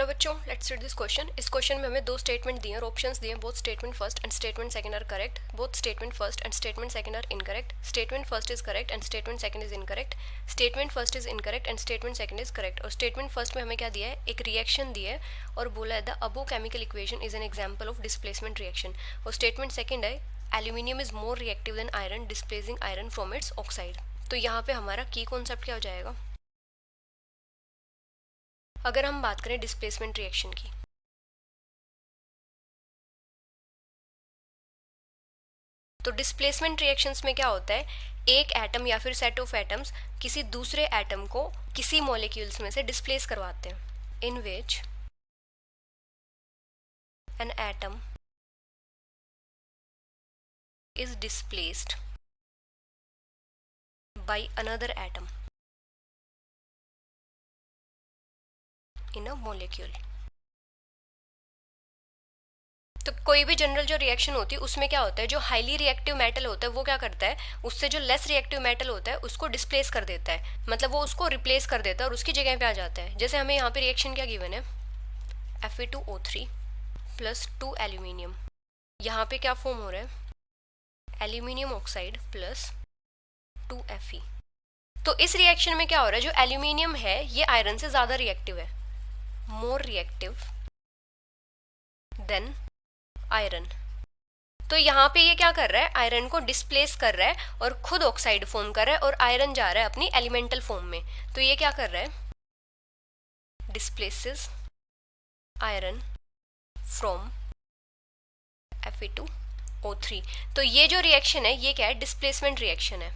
बच्चों, let's read this question. इस question में हमें दो स्टेटमेंट दिए और ऑप्शंस दिए। Both statement first and statement second are correct. Both statement first and statement second are incorrect. Statement first is correct and statement second is incorrect. Statement first is incorrect and statement second is correct. और statement first में हमें क्या दिया है, एक reaction दिया है और बोला है the above chemical equation is an example of displacement reaction. और स्टेटमेंट सेकंड है aluminium is more reactive than iron displacing iron from its oxide. तो यहाँ पे हमारा की कॉन्सेप्ट क्या हो जाएगा? अगर हम बात करें डिस्प्लेसमेंट रिएक्शन की, तो डिस्प्लेसमेंट रिएक्शंस में क्या होता है, एक एटम या फिर सेट ऑफ एटम्स किसी दूसरे एटम को किसी मॉलिक्यूल्स में से डिस्प्लेस करवाते हैं। In which an atom is displaced by another atom in a molecule. तो कोई भी जनरल जो रिएक्शन होती है उसमें क्या होता है, जो हाईली रिएक्टिव मेटल होता है वो क्या करता है, उससे जो लेस रिएक्टिव मेटल होता है उसको डिस्प्लेस कर देता है, मतलब वो उसको रिप्लेस कर देता है और उसकी जगह पे आ जाता है। जैसे हमें यहाँ पे रिएक्शन क्या गिवन है, Fe2O3 प्लस 2 एल्यूमिनियम। यहाँ पे क्या फॉर्म हो रहा है, एल्यूमिनियम ऑक्साइड प्लस 2Fe। तो इस रिएक्शन में क्या हो रहा है, जो एल्यूमिनियम है ये आयरन से ज्यादा रिएक्टिव है, मोर रिएक्टिव देन आयरन। तो यहाँ पे ये क्या कर रहा है, आयरन को डिस्प्लेस कर रहा है और खुद ऑक्साइड फॉर्म कर रहा है और आयरन जा रहा है अपनी एलिमेंटल फॉर्म में। तो ये क्या कर रहा है, डिस्प्लेसेस आयरन फ्रॉम Fe2O3। तो ये जो रिएक्शन है ये क्या है, डिस्प्लेसमेंट रिएक्शन है।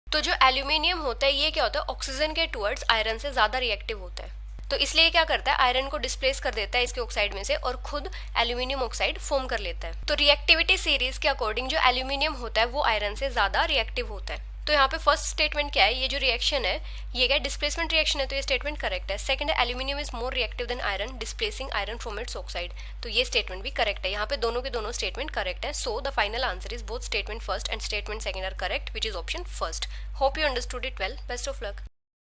तो जो एल्यूमिनियम होता है ये क्या होता है, ऑक्सीजन के टुवर्ड्स आयरन से ज्यादा रिएक्टिव होता है। तो इसलिए क्या करता है, आयरन को डिस्प्लेस कर देता है इसके ऑक्साइड में से और खुद एल्यूमिनियम ऑक्साइड फॉर्म कर लेता है। तो रिएक्टिविटी सीरीज के अकॉर्डिंग जो एल्यूमिनियम होता है वो आयरन से ज्यादा रिएक्टिव होता है। तो यहाँ पे फर्स्ट स्टेटमेंट क्या है, ये जो रिएक्शन है ये क्या डिस्प्लेसमेंट रिएक्शन है, तो ये स्टेटमेंट करेक्ट है। सेकंड है aluminium is more reactive than iron displacing iron from its oxide, तो ये स्टेटमेंट भी करेक्ट है। यहाँ पे दोनों के दोनों स्टेटमेंट करेक्ट है। So the final answer is both statement first and statement second are correct, which is option first. Hope you understood it well. Best of luck.